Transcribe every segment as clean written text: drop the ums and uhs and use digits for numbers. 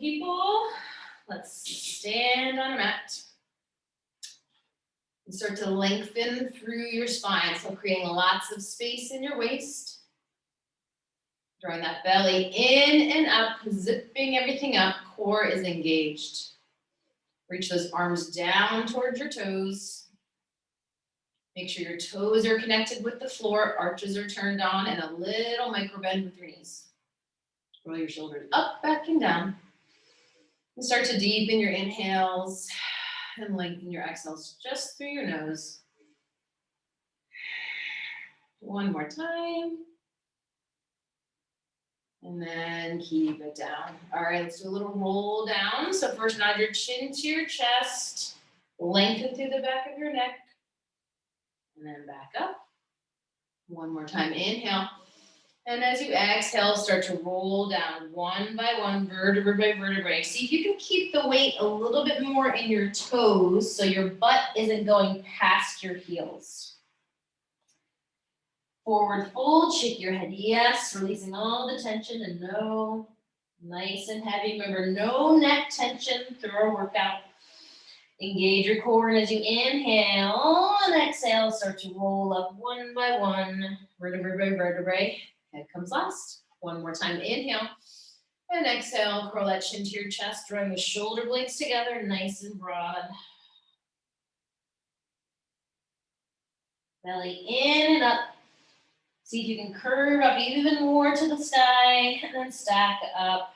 people, let's stand on a mat. And start to lengthen through your spine. So creating lots of space in your waist. Drawing that belly in and up, zipping everything up. Core is engaged. Reach those arms down towards your toes. Make sure your toes are connected with the floor. Arches are turned on and a little micro bend with your knees. Roll your shoulders up, back, and down. And start to deepen your inhales and lengthen your exhales just through your nose. One more time. And then keep it down. All right, let's do a little roll down. So first nod your chin to your chest. Lengthen through the back of your neck. And then back up. One more time, inhale. And as you exhale, start to roll down one by one, vertebra by vertebrae. See if you can keep the weight a little bit more in your toes so your butt isn't going past your heels. Forward fold, shake your head, yes, releasing all the tension and no, nice and heavy. Remember, no neck tension through our workout. Engage your core, and as you inhale and exhale, start to roll up one by one, vertebrae by vertebrae. Head comes last. One more time, inhale. And exhale, curl that chin to your chest, drawing the shoulder blades together, nice and broad. Belly in and up. See if you can curve up even more to the sky, and then stack up.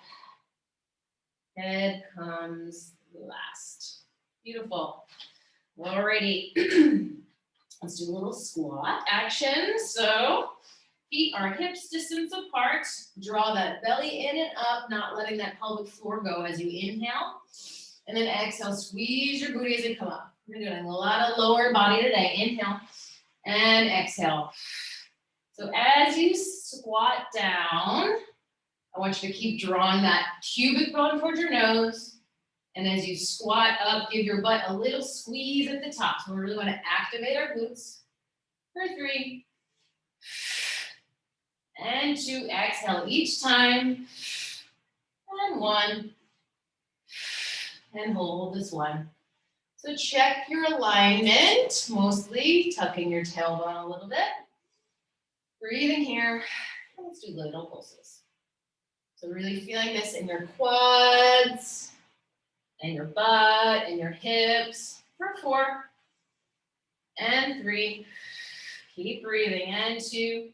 Head comes last. Beautiful. Alrighty. Let's do a little squat action. So feet are hips distance apart. Draw that belly in and up, not letting that pelvic floor go as you inhale. And then exhale, squeeze your booty as you come up. We're doing a lot of lower body today. Inhale and exhale. So as you squat down, I want you to keep drawing that pubic bone towards your nose. And as you squat up, give your butt a little squeeze at the top. So we really want to activate our glutes. For 3. And 2, exhale each time. And 1. And hold this 1. So check your alignment, mostly tucking your tailbone a little bit. Breathing here. Let's do little pulses. So really feeling this in your quads, and your butt, and your hips. For 4. And 3. Keep breathing. And 2.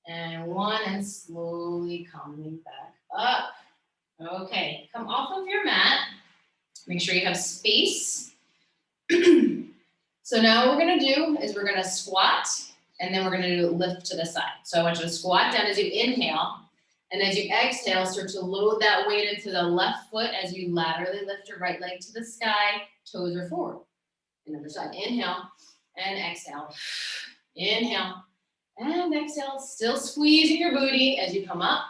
And 1, and slowly coming back up. Okay, come off of your mat. Make sure you have space. So now what we're gonna do is we're gonna squat, and then we're gonna do a lift to the side. So I want you to squat down as you inhale, and as you exhale, start to load that weight into the left foot as you laterally lift your right leg to the sky, toes are forward. Another side, inhale, and exhale. Inhale. And exhale, still squeezing your booty as you come up.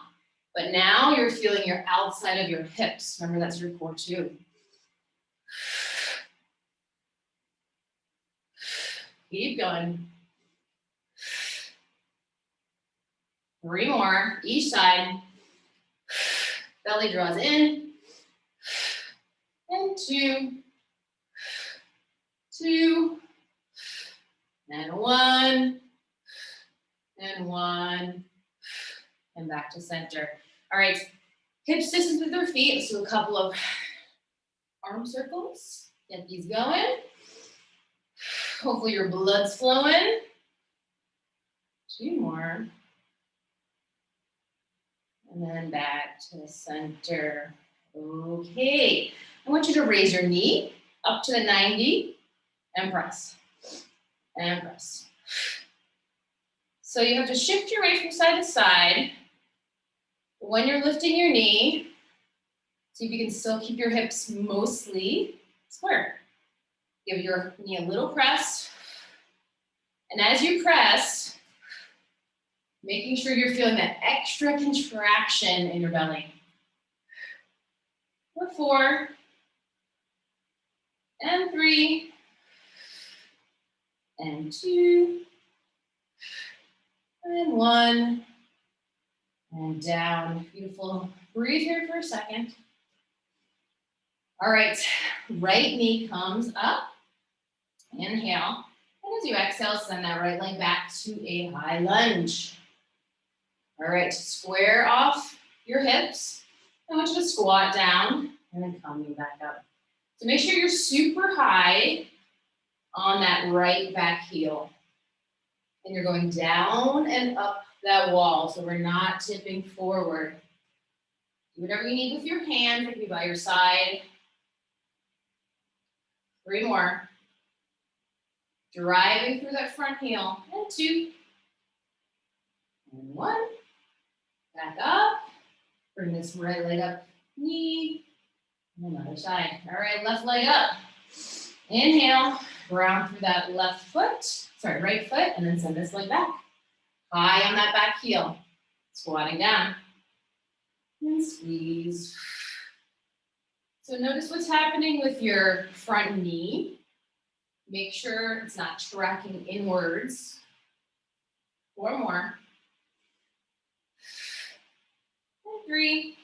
But now you're feeling your outside of your hips. Remember, that's your core too. Keep going. 3 more, each side. Belly draws in. And 2. 2. And 1. And 1. And back to center. All right, hips distance with your feet. Let's do a couple of arm circles. Get these going. Hopefully your blood's flowing. 2 more. And then back to the center. Okay. I want you to raise your knee up to the 90 and press. And press. So you have to shift your weight from side to side. When you're lifting your knee, see if you can still keep your hips mostly square. Give your knee a little press. And as you press, making sure you're feeling that extra contraction in your belly. For 4. And 3. And 2. And 1. And down. Beautiful. Breathe here for a second. All right, right knee comes up. Inhale. And as you exhale, send that right leg back to a high lunge. All right, square off your hips. I want you to squat down and then coming back up. So make sure you're super high on that right back heel. And you're going down and up that wall, so we're not tipping forward. Do whatever you need with your hands. It can be by your side. 3 more. Driving through that front heel. And 2. And 1. Back up. Bring this right leg up. Knee. And another side. All right, left leg up. Inhale. Ground through that left foot. Sorry, right foot. And then send this leg back. High on that back heel. Squatting down. And squeeze. So notice what's happening with your front knee. Make sure it's not tracking inwards. 4 more. And 3.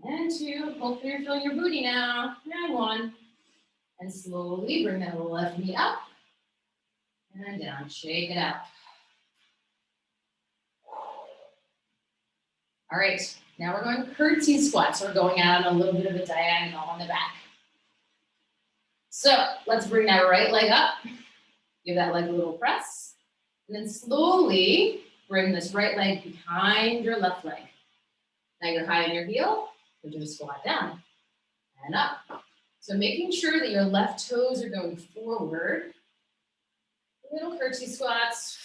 And 2. Hopefully you're feeling your booty now. And 1. And slowly bring that left knee up. And down. Shake it out. All right. Now we're going curtsy squats. We're going out on a little bit of a diagonal on the back. So let's bring that right leg up. Give that leg a little press. And then slowly bring this right leg behind your left leg. Now you're high on your heel. We'll do a squat down and up. So making sure that your left toes are going forward. Little curtsy squats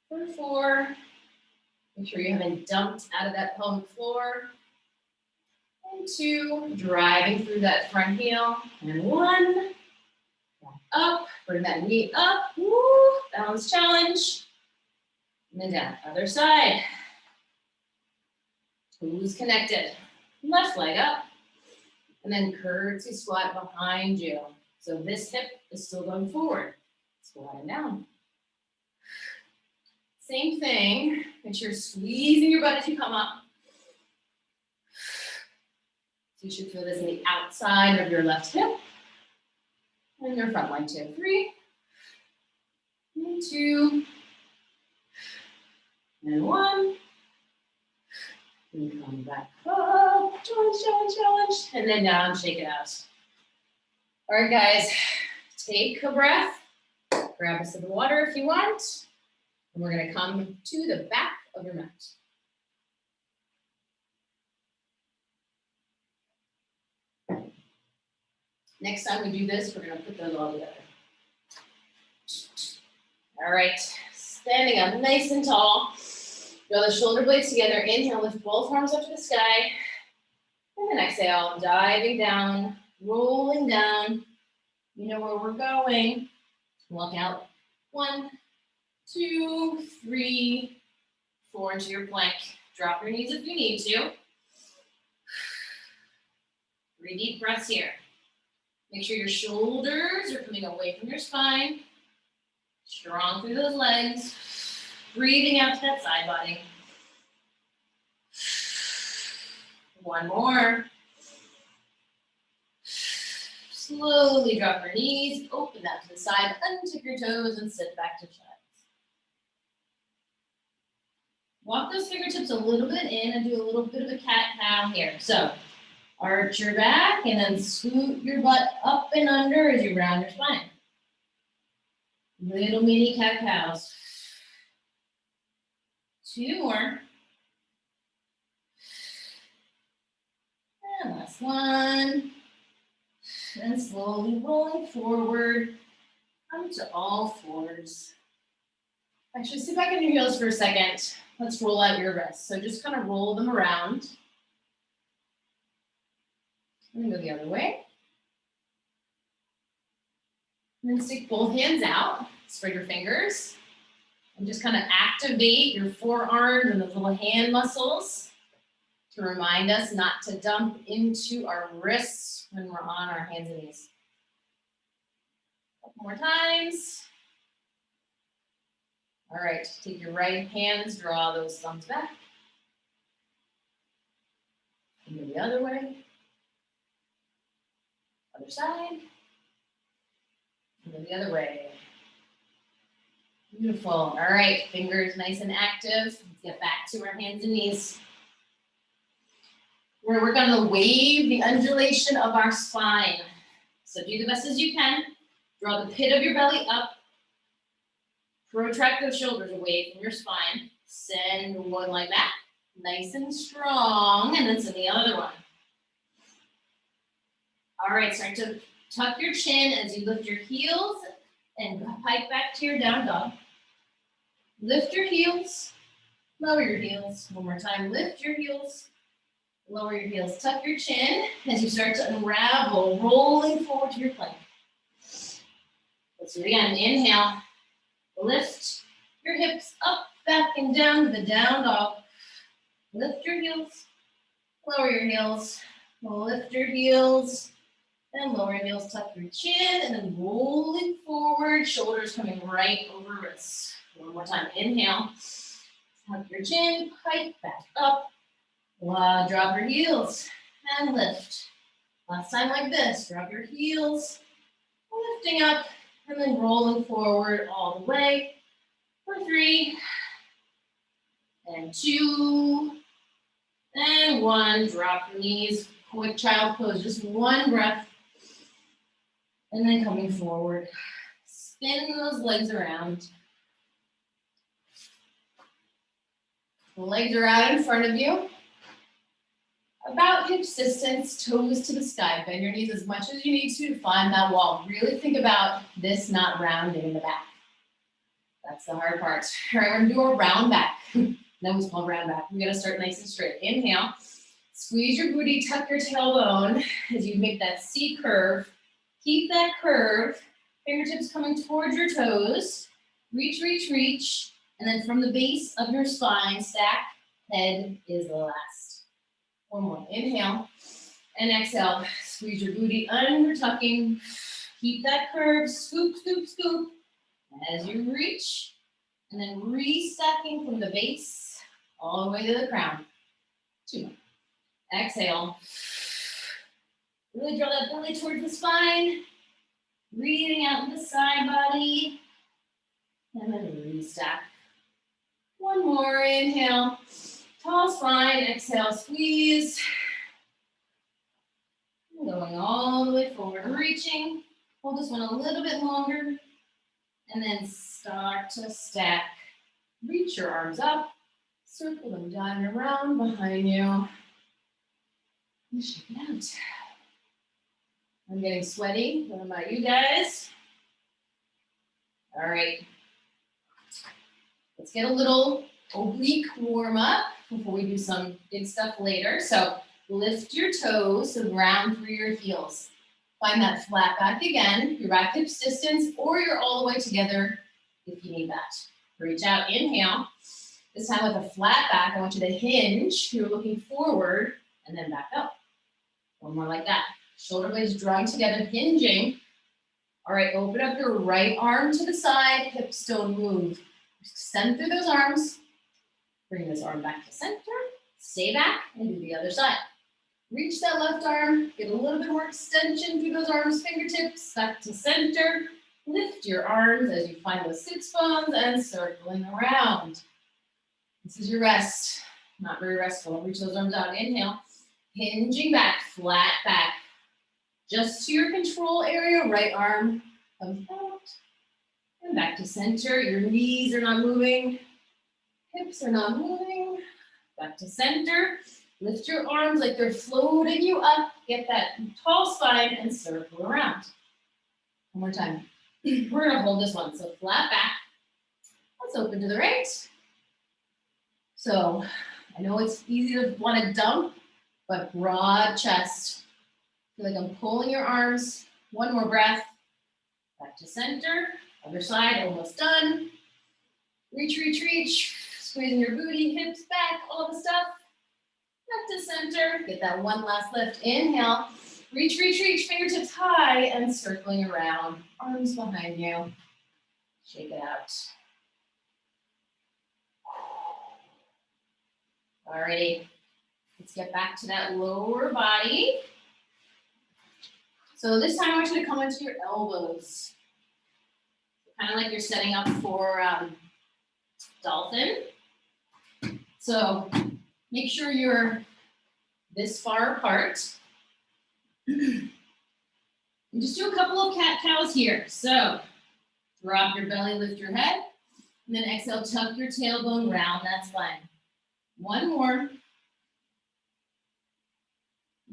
for 4. Make sure you haven't dumped out of that pelvic floor. And 2, driving through that front heel. And 1, back up, bring that knee up. Woo, balance challenge. And then down, other side. Toes connected. Left leg up. And then curtsy squat behind you. So this hip is still going forward. Squatting down. Same thing. Make sure you're squeezing your butt as you come up. So you should feel this in the outside of your left hip. And your front leg too. 3. And 2. And 1. And come back up. Challenge, challenge, challenge. And then down, shake it out. All right, guys. Take a breath. Grab a sip of water if you want. And we're going to come to the back of your mat. Next time we do this, we're going to put those all together. All right, standing up nice and tall. Draw the shoulder blades together. Inhale, lift both arms up to the sky. And then exhale, diving down, rolling down. You know where we're going. Walk out. 1, 2, 3, 4 into your plank. Drop your knees if you need to. 3 deep breaths here. Make sure your shoulders are coming away from your spine. Strong through those legs. Breathing out to that side body. 1 more. Slowly drop your knees, open that to the side, untip your toes, and sit back to chest. Walk those fingertips a little bit in and do a little bit of a cat-cow here. So arch your back and then scoot your butt up and under as you round your spine. Little mini cat-cows. 2 more. And last one. And slowly rolling forward. Come to all fours. Actually, sit back on your heels for a second. Let's roll out your wrists. So just kind of roll them around. And go the other way. And then stick both hands out. Spread your fingers. And just kind of activate your forearms and those little hand muscles to remind us not to dump into our wrists when we're on our hands and knees. Couple more times. All right, take your right hands, draw those thumbs back. And go the other way. Other side. And then the other way. Beautiful. All right, fingers nice and active. Let's get back to our hands and knees. We're gonna work on the wave, the undulation of our spine. So do the best as you can. Draw the pit of your belly up. Protract those shoulders away from your spine. Send one like that. Nice and strong. And then send the other one. All right, start to tuck your chin as you lift your heels and pike back to your down dog. Lift your heels, lower your heels. One more time, lift your heels, lower your heels. Tuck your chin as you start to unravel, rolling forward to your plank. Let's do it again. Inhale, lift your hips up, back, and down to the down dog. Lift your heels, lower your heels, lift your heels, and lower your heels, tuck your chin, and then rolling forward, shoulders coming right over wrists. One more time, inhale, tuck your chin, pike back up, drop your heels, and lift. Last time like this, drop your heels, lifting up, and then rolling forward all the way for 3, and 2, and 1. Drop your knees, quick child pose, just one breath. And then coming forward, spin those legs around. The legs are out in front of you. About hip distance, toes to the sky. Bend your knees as much as you need to find that wall. Really think about this not rounding in the back. That's the hard part. All right, we're gonna do a round back. That was called round back. We're gonna start nice and straight. Inhale, squeeze your booty, tuck your tailbone as you make that C curve. Keep that curve, fingertips coming towards your toes. Reach, reach, reach. And then from the base of your spine, stack, head is the last. One more, inhale. And exhale, squeeze your booty under tucking. Keep that curve, scoop, scoop, scoop. As you reach, and then restacking from the base all the way to the crown. 2 more. Exhale. Really draw that belly towards the spine. Breathing out the side body. And then restack. One more, inhale. Tall spine, exhale, squeeze. Going all the way forward, reaching. Hold this one a little bit longer. And then start to stack. Reach your arms up. Circle them down and around behind you. And shake it out. I'm getting sweaty. What about you guys? All right. Let's get a little oblique warm up before we do some big stuff later. So lift your toes, so ground through your heels. Find that flat back again. You're at hips distance, or you're all the way together if you need that. Reach out, inhale. This time with a flat back, I want you to hinge. You're looking forward and then back up. One more like that. Shoulder blades drawing together, hinging. All right, open up your right arm to the side, hips don't move. Extend through those arms. Bring this arm back to center. Stay back and do the other side. Reach that left arm, get a little bit more extension through those arms, fingertips, back to center. Lift your arms as you find those sits bones and circling around. This is your rest. Not very restful. Reach those arms out. Inhale. Hinging back, flat back. Just to your control area, right arm comes out. And back to center. Your knees are not moving. Hips are not moving. Back to center. Lift your arms like they're floating you up. Get that tall spine and circle around. One more time. We're gonna hold this one. So flat back. Let's open to the right. So I know it's easy to want to dump, but broad chest. Feel like I'm pulling your arms. One more breath. Back to center. Other side, almost done. Reach, reach, reach. Squeezing your booty, hips back, all the stuff. Back to center. Get that one last lift. Inhale. Reach, reach, reach. Fingertips high and circling around. Arms behind you. Shake it out. Alrighty. Let's get back to that lower body. So this time I want you to come into your elbows. Kind of like you're setting up for dolphin. So make sure you're this far apart. And just do a couple of cat-cows here. So drop your belly, lift your head, and then exhale, tuck your tailbone round that spine. One more.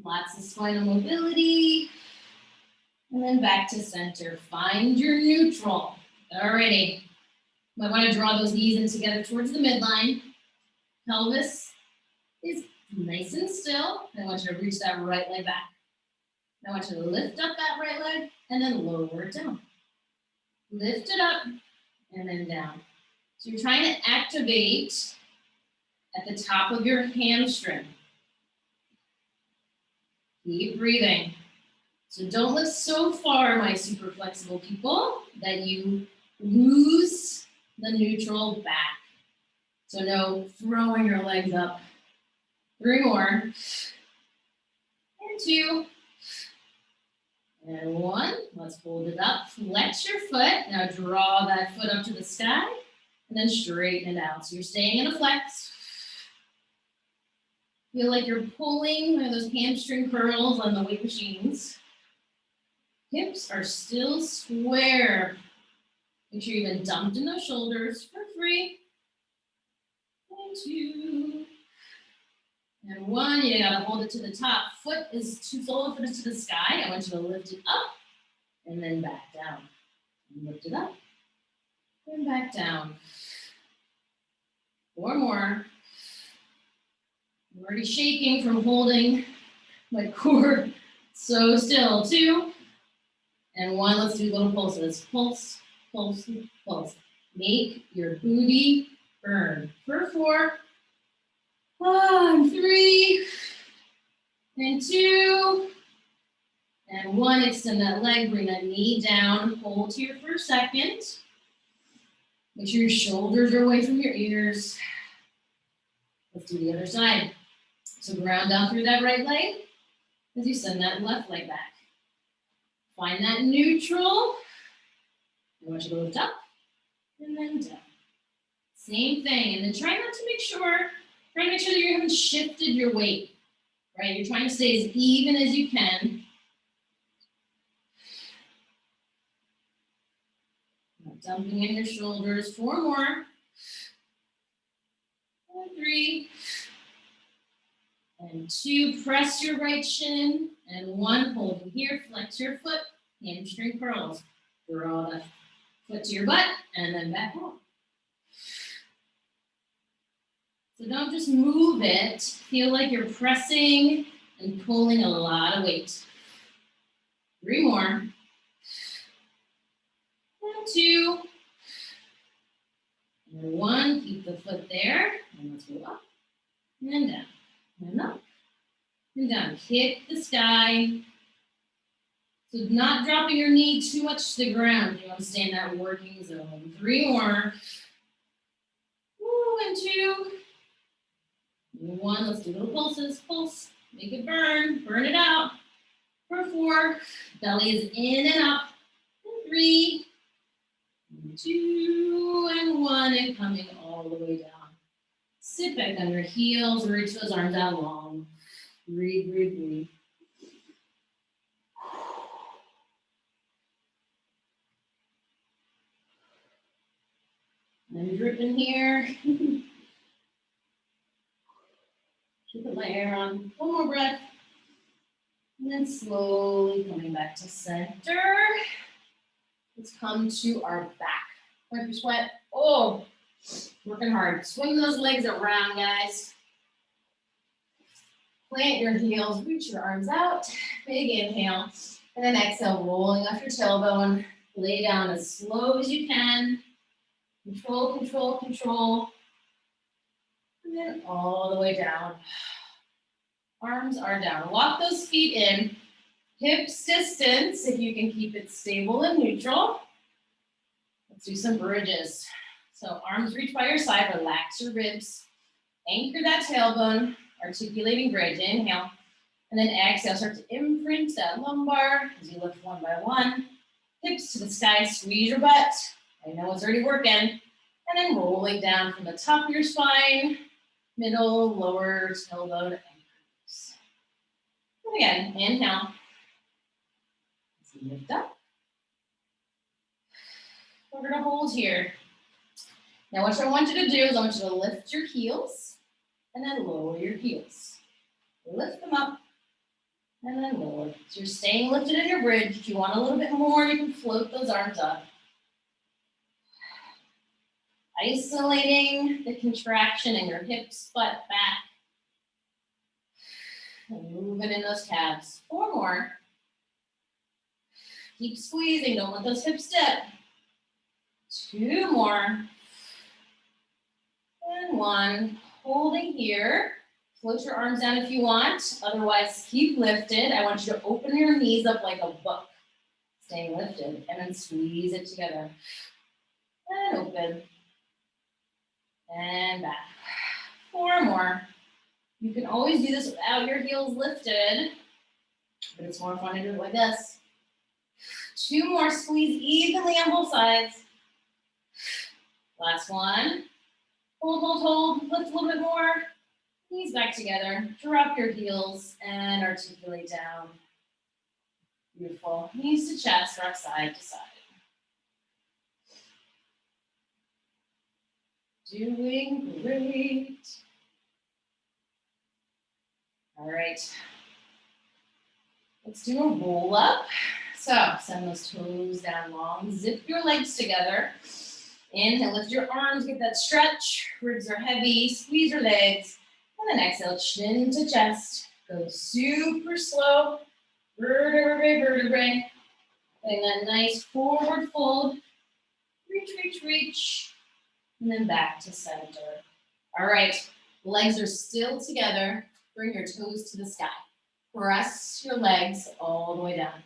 Lots of spinal mobility. And then back to center. Find your neutral. Alrighty. Might want to draw those knees in together towards the midline. Pelvis is nice and still. I want you to reach that right leg back. I want you to lift up that right leg and then lower it down. Lift it up and then down. So you're trying to activate at the top of your hamstring. Keep breathing. So don't lift so far, my super flexible people, that you lose the neutral back. So no throwing your legs up. 3 more. And 2. And 1. Let's hold it up. Flex your foot. Now draw that foot up to the sky and then straighten it out. So you're staying in a flex. Feel like you're pulling one of those hamstring curls on the weight machines. Hips are still square. Make sure you've been dumped in those shoulders for 3. And 2. And 1. You gotta hold it to the top. Sole of the foot is to the sky. I want you to lift it up and then back down. Lift it up and back down. 4 more. I'm already shaking from holding my core so still. 2. And 1. Let's do little pulses. Pulse, pulse, pulse. Make your booty burn. For 4. And 3. And 2. And 1. Extend that leg. Bring that knee down. Hold here for a second. Make sure your shoulders are away from your ears. Let's do the other side. So ground down through that right leg as you send that left leg back. Find that neutral. I want you to lift up and then down. Same thing. And then try to make sure that you haven't shifted your weight, right? You're trying to stay as even as you can. Not dumping in your shoulders. 4 more. And 3. And 2, press your right shin. And 1, hold it here, flex your foot, hamstring curls. Draw the foot to your butt, and then back home. So don't just move it. Feel like you're pressing and pulling a lot of weight. 3 more. And 2. And 1, keep the foot there. And let's go up and down. And up and down. Hit the sky. So not dropping your knee too much to the ground. You want to stay in that working zone. 3 more. Woo, and 2. And 1. Let's do little pulses. Pulse. Make it burn. Burn it out. For 4. Belly is in and up. And 3. And 2. And 1. And coming all the way down. Sit back on your heels, reach those arms out long. Breathe, breathe, breathe. I'm dripping here. Keep my air on. 1 more breath. And then slowly coming back to center. Let's come to our back. Wipe your sweat. Oh, working hard. Swing those legs around, guys. Plant your heels, reach your arms out. Big inhale. And then exhale, rolling off your tailbone. Lay down as slow as you can. Control, control, control. And then all the way down. Arms are down. Walk those feet in. Hips distance, if you can keep it stable and neutral. Let's do some bridges. So arms reach by your side, relax your ribs. Anchor that tailbone. articulating bridge. Inhale. And then exhale, start to imprint that lumbar as you lift one by one. Hips to the sky, squeeze your butt. I know it's already working. And then rolling down from the top of your spine, middle, lower, tailbone, and glutes. And again, inhale. As you lift up. We're gonna hold here. Now what I want you to do is I want you to lift your heels and then lower your heels. Lift them up and then lower. So you're staying lifted in your bridge. If you want a little bit more, you can float those arms up. Isolating the contraction in your hips, butt, back. And moving in those calves. 4 more. Keep squeezing, don't let those hips dip. 2 more. And 1. Holding here. Float your arms down if you want. Otherwise, keep lifted. I want you to open your knees up like a book. Staying lifted. And then squeeze it together. And open. And back. 4 more. You can always do this without your heels lifted. But it's more fun to do it like this. 2 more. Squeeze evenly on both sides. Last one. Hold, hold, hold. Lift a little bit more. Knees back together. Drop your heels and articulate down. Beautiful. Knees to chest, rock side to side. Doing great. All right. Let's do a roll up. So send those toes down long. Zip your legs together. Inhale, lift your arms, get that stretch. Ribs are heavy, squeeze your legs. And then exhale, chin to chest. Go super slow. Vertebrae, vertebrae. Getting that nice forward fold. Reach, reach, reach. And then back to center. All right, legs are still together. Bring your toes to the sky. Press your legs all the way down.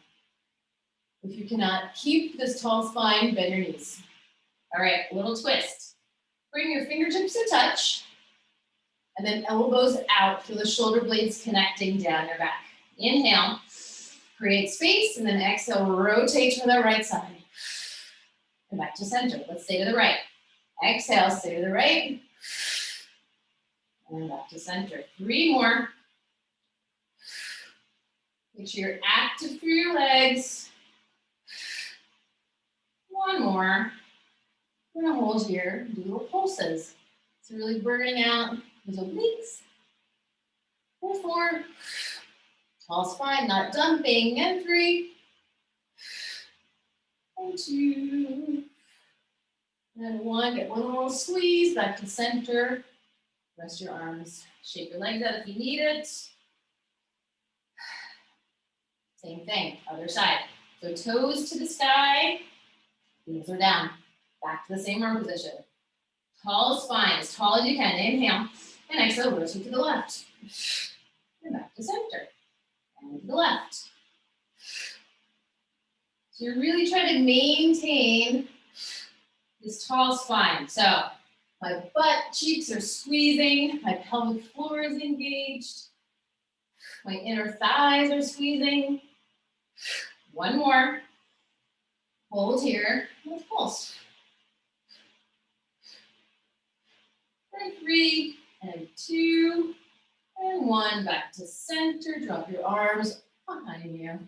If you cannot keep this tall spine, bend your knees. All right, little twist. Bring your fingertips to touch, and then elbows out. Feel the shoulder blades connecting down your back. Inhale, create space, and then exhale, rotate to the right side. And back to center. Let's stay to the right. Exhale, stay to the right. And back to center. 3 more. Make sure you're active through your legs. 1 more. We're gonna hold here, do little pulses. So really burning out those obliques. 4. Tall spine, not dumping. And 3. And 2. And 1. Get one little squeeze back to center. Rest your arms. Shake your legs out if you need it. Same thing, other side. So toes to the sky, knees are down. Back to the same arm position. Tall spine, as tall as you can. Inhale, and exhale, rotate to the left. And back to center. And to the left. So you're really trying to maintain this tall spine. So my butt cheeks are squeezing, my pelvic floor is engaged, my inner thighs are squeezing. 1 more. Hold here. Let's pulse. And 3, and 2, and 1. Back to center. Drop your arms behind you.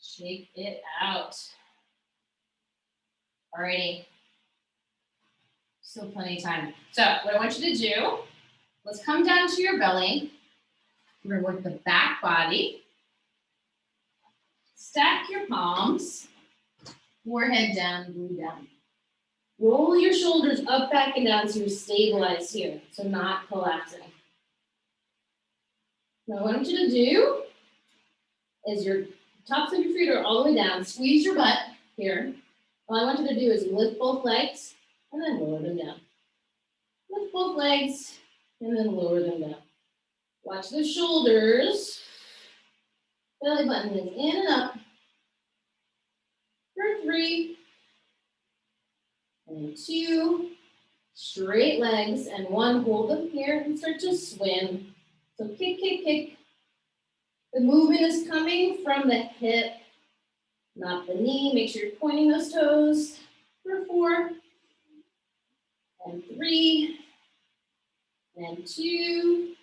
Shake it out. Alrighty. Still plenty of time. So what I want you to do, let's come down to your belly. We're gonna work the back body. Stack your palms. Forehead down, glute down. Roll your shoulders up, back, and down so you're stabilized here, so not collapsing. Now what I want you to do is your tops of your feet are all the way down. Squeeze your butt here. All I want you to do is lift both legs and then lower them down. Lift both legs and then lower them down. Watch the shoulders. Belly button is in and up. For 3. And 2, straight legs, and 1, hold them here and start to swim. So kick, kick, kick. The movement is coming from the hip, not the knee. Make sure you're pointing those toes. For 4, and 3, and 2,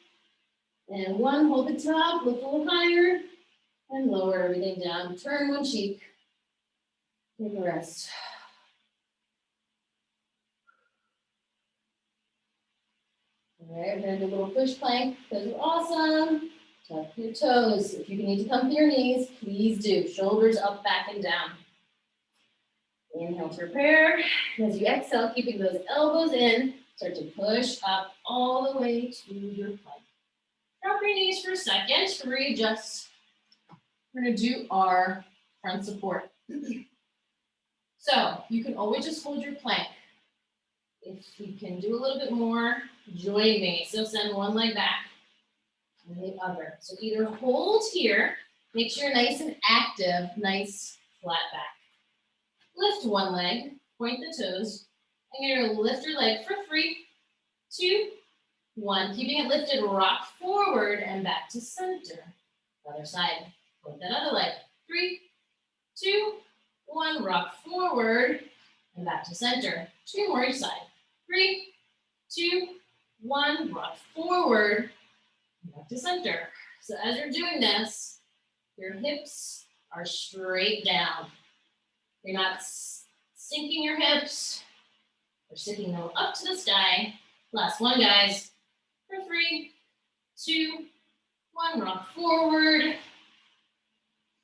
and 1. Hold the top, lift a little higher, and lower everything down. Turn one cheek. Take a rest. All right, we're gonna do a little push plank. Those are awesome. Tuck your toes. If you need to come to your knees, please do. Shoulders up, back, and down. Inhale to prepare. As you exhale, keeping those elbows in, start to push up all the way to your plank. Drop your knees for a second to readjust. We're gonna do our front support. So you can always just hold your plank. If you can do a little bit more, join me. So send one leg back and the other. So either hold here, make sure you're nice and active, nice flat back. Lift one leg, point the toes, and you're gonna lift your leg for 3, 2, 1. Keeping it lifted, rock forward and back to center. Other side, point that other leg. 3, 2, 1, rock forward and back to center. 2 more each side. 3, 2, 1, rock forward and back to center. So as you're doing this, your hips are straight down. You're not sinking your hips or sticking them up to the sky. Last one, guys. For 3, 2, 1, rock forward.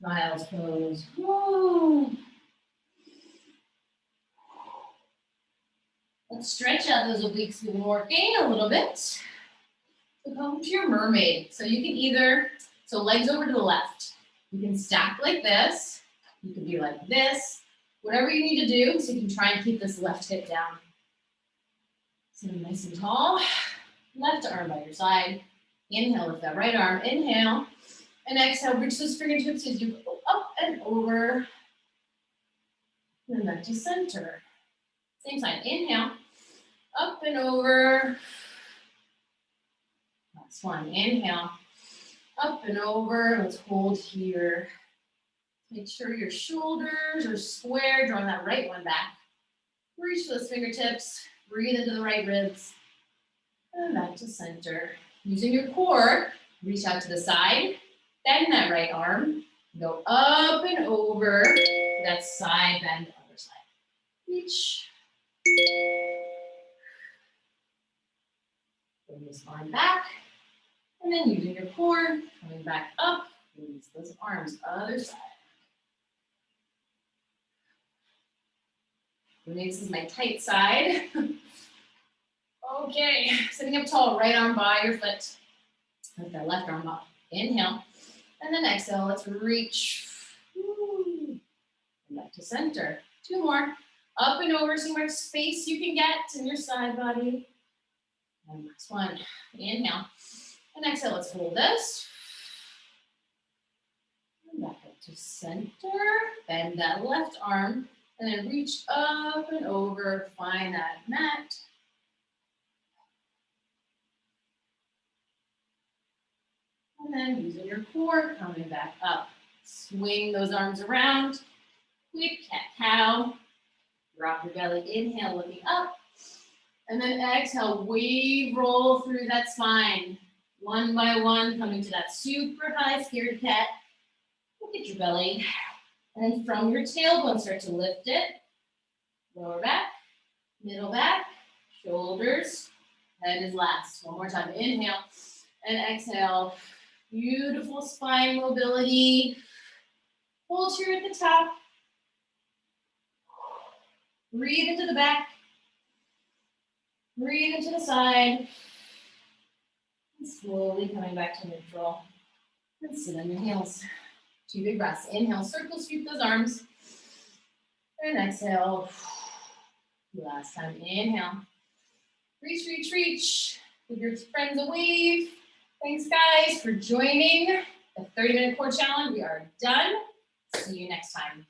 Child's pose. Woo. Let's stretch out those obliques we've been working a little bit. So come to your mermaid. So you can either, so legs over to the left. You can stack like this. You can be like this. Whatever you need to do so you can try and keep this left hip down. Sit nice and tall. Left arm by your side. Inhale with that right arm. Inhale. And exhale, reach those fingertips as you go up and over. And then back to center. Same side. Inhale. Up and over. Last one. Inhale. Up and over. Let's hold here. Make sure your shoulders are square. Draw that right one back. Reach for those fingertips. Breathe into the right ribs. And back to center. Using your core, reach out to the side. Bend that right arm. Go up and over. That side bend, other side. Reach. Bring this arm back. And then using your core, coming back up. Release those arms, other side. This is my tight side. Okay, sitting up tall, right arm by your foot. Lift that left arm up. Inhale. And then exhale, let's reach. Woo. And back to center. 2 more. Up and over, see how much space you can get in your side body. And last one. Inhale. And exhale, let's hold this. And back up to center. Bend that left arm. And then reach up and over, find that mat. And then using your core, coming back up. Swing those arms around. Quick cat-cow. Drop your belly, inhale, looking up. And then exhale, wave roll through that spine. One by one, coming to that super high scared cat. Look at your belly. And then from your tailbone, start to lift it. Lower back, middle back, shoulders. Head is last. One more time. Inhale and exhale. Beautiful spine mobility. Hold here at the top. Breathe into the back. Breathe into the side. And slowly coming back to neutral. And sit on your heels. 2 big breaths. Inhale, circle, sweep those arms. And exhale. Last time, inhale. Reach, reach, reach. Give your friends a wave. Thanks, guys, for joining the 30-minute core challenge. We are done. See you next time.